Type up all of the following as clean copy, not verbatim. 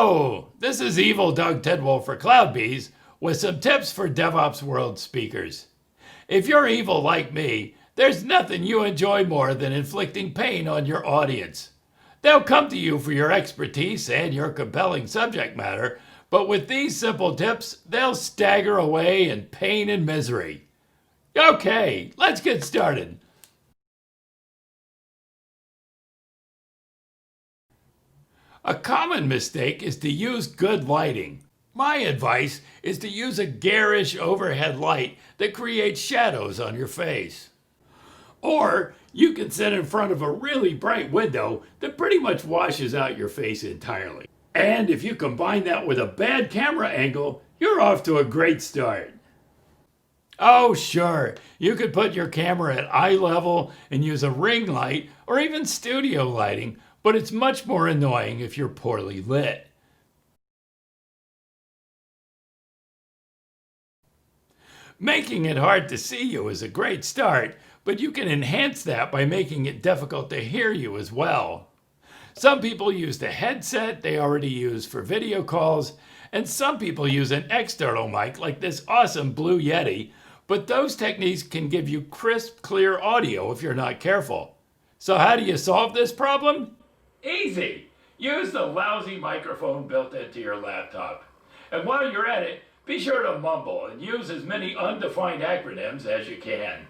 Hello, this is Evil Doug Tidwell for CloudBees with some tips for DevOps World speakers. If you're evil like me, there's nothing you enjoy more than inflicting pain on your audience. They'll come to you for your expertise and your compelling subject matter, but with these simple tips, they'll stagger away in pain and misery. Okay, let's get started. A common mistake is to use good lighting. My advice is to use a garish overhead light that creates shadows on your face. Or you can sit in front of a really bright window that pretty much washes out your face entirely. And if you combine that with a bad camera angle, you're off to a great start. Oh, sure, you could put your camera at eye level and use a ring light or even studio lighting, but it's much more annoying if you're poorly lit. Making it hard to see you is a great start, but you can enhance that by making it difficult to hear you as well. Some people use the headset they already use for video calls, and some people use an external mic like this awesome Blue Yeti, but those techniques can give you crisp, clear audio if you're not careful. So how do you solve this problem? Easy! Use the lousy microphone built into your laptop. And while you're at it, be sure to mumble and use as many undefined acronyms as you can.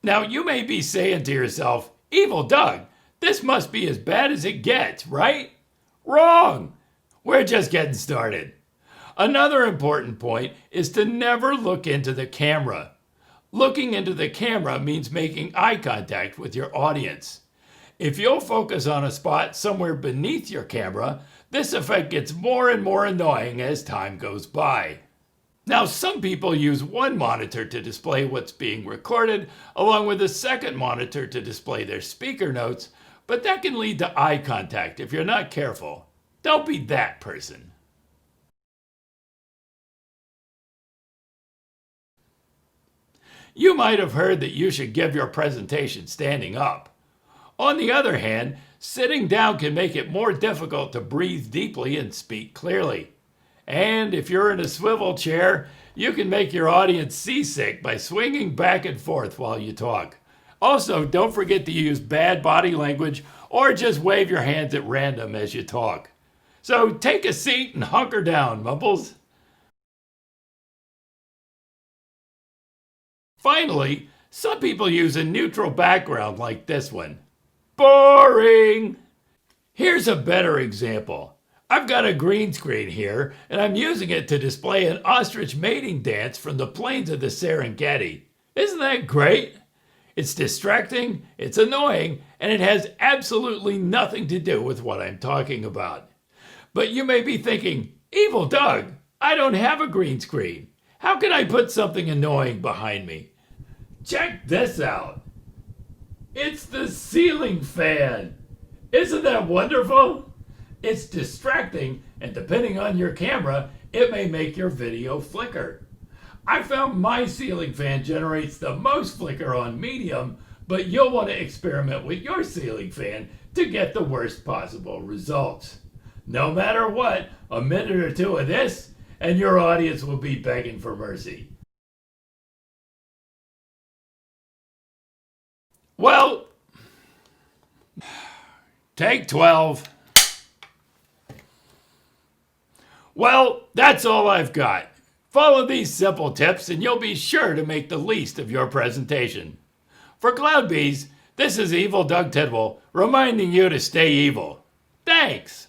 Now you may be saying to yourself, Evil Doug, this must be as bad as it gets, right? Wrong! We're just getting started. Another important point is to never look into the camera. Looking into the camera means making eye contact with your audience. If you'll focus on a spot somewhere beneath your camera, this effect gets more and more annoying as time goes by. Now, some people use one monitor to display what's being recorded, along with a second monitor to display their speaker notes, but that can lead to eye contact if you're not careful. Don't be that person. You might have heard that you should give your presentation standing up. On the other hand, sitting down can make it more difficult to breathe deeply and speak clearly. And if you're in a swivel chair, you can make your audience seasick by swinging back and forth while you talk. Also, don't forget to use bad body language or just wave your hands at random as you talk. So take a seat and hunker down, Mumbles. Finally, some people use a neutral background like this one. Boring! Here's a better example. I've got a green screen here, and I'm using it to display an ostrich mating dance from the plains of the Serengeti. Isn't that great? It's distracting, it's annoying, and it has absolutely nothing to do with what I'm talking about. But you may be thinking, Evil Doug, I don't have a green screen. How can I put something annoying behind me? Check this out. It's the ceiling fan. Isn't that wonderful? It's distracting, and depending on your camera, it may make your video flicker. I found my ceiling fan generates the most flicker on medium, but you'll want to experiment with your ceiling fan to get the worst possible results. No matter what, a minute or two of this, and your audience will be begging for mercy. Well, take 12. Well, that's all I've got. Follow these simple tips and you'll be sure to make the least of your presentation. For CloudBees, this is Evil Doug Tidwell reminding you to stay evil. Thanks.